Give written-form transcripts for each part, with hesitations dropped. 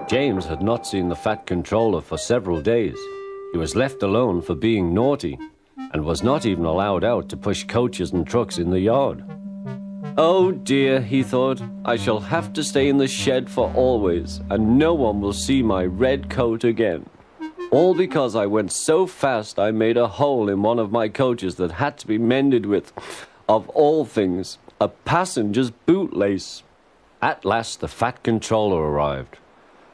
James had not seen the Fat Controller for several days. He was left alone for being naughty and was not even allowed out to push coaches and trucks in the yard. Oh dear, he thought, I shall have to stay in the shed for always, and no one will see my red coat again. All because I went so fast I made a hole in one of my coaches that had to be mended with, of all things, a passenger's bootlace. At last the Fat Controller arrived.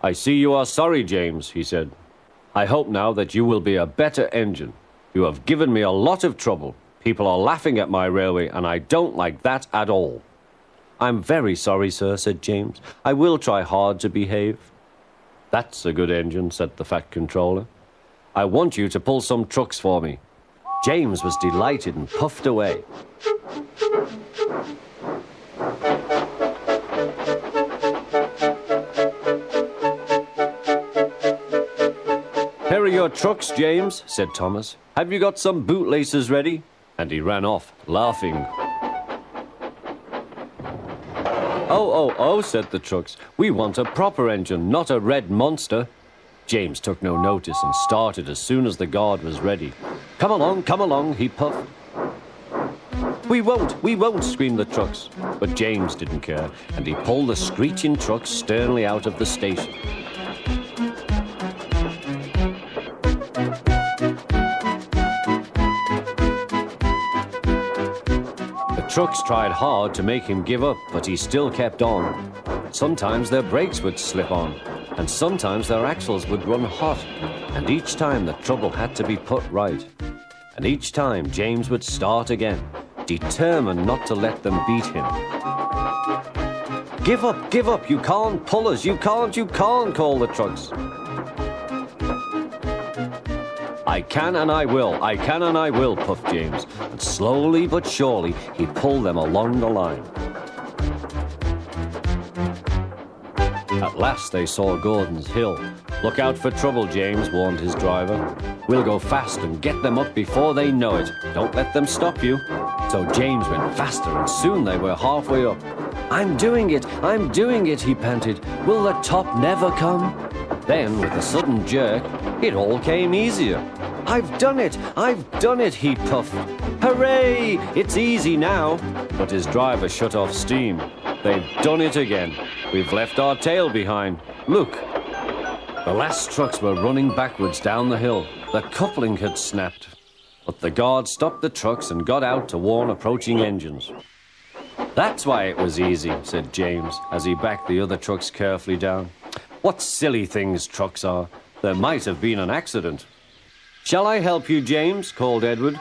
I see you are sorry, James, he said. I hope now that you will be a better engine. You have given me a lot of trouble. People are laughing at my railway, and I don't like that at all. I'm very sorry, sir, said James. I will try hard to behave. That's a good engine, said the Fat Controller. I want you to pull some trucks for me. James was delighted and puffed away. Here are your trucks, James, said Thomas. Have you got some bootlaces ready? And he ran off, laughing. Oh, said the trucks. We want a proper engine, not a red monster. James took no notice and started as soon as the guard was ready. Come along, he puffed. We won't, screamed the trucks. But James didn't care, and he pulled the screeching trucks sternly out of the station. Trucks tried hard to make him give up, but he still kept on. Sometimes their brakes would slip on, and sometimes their axles would run hot, and each time the trouble had to be put right. And each time James would start again, determined not to let them beat him. Give up, you can't pull us, you can't, called the trucks. I can and I will, puffed James, and slowly but surely he pulled them along the line. At last they saw Gordon's Hill. Look out for trouble, James, warned his driver. We'll go fast and get them up before they know it. Don't let them stop you. So James went faster, and soon they were halfway up. I'm doing it, he panted. Will the top never come? Then, with a sudden jerk, it all came easier. I've done it, he puffed. Hooray! It's easy now. But his driver shut off steam. They've done it again. We've left our tail behind. Look. The last trucks were running backwards down the hill. The coupling had snapped. But the guard stopped the trucks and got out to warn approaching engines. That's why it was easy, said James, as he backed the other trucks carefully down. What silly things trucks are. There might have been an accident. Shall I help you, James? Called Edward.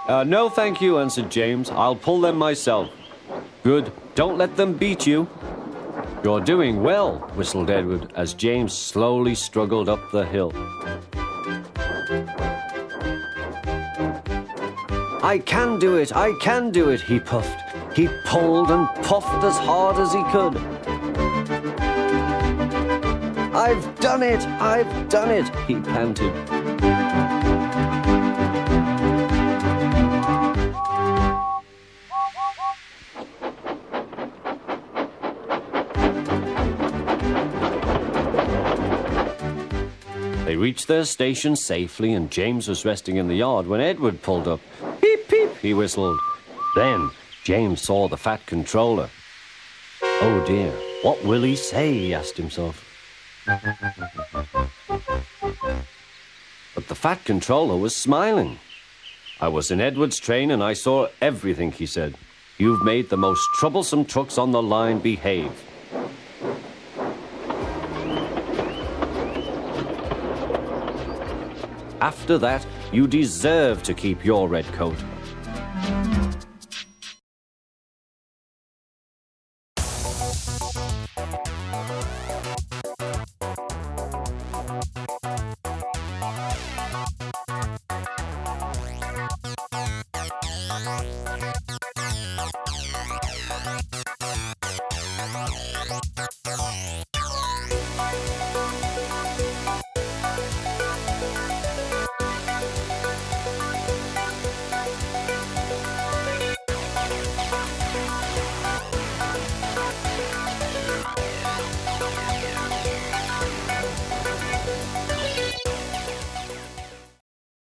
No, thank you, answered James. I'll pull them myself. Good. Don't let them beat you. You're doing well, whistled Edward, as James slowly struggled up the hill. I can do it, he puffed. He pulled and puffed as hard as he could. I've done it, he panted. They reached their station safely, and James was resting in the yard when Edward pulled up. Peep, peep, he whistled. Then James saw the Fat Controller. Oh dear, what will he say, he asked himself. But the Fat Controller was smiling. I was in Edward's train and I saw everything, he said. You've made the most troublesome trucks on the line behave. After that, you deserve to keep your red coat.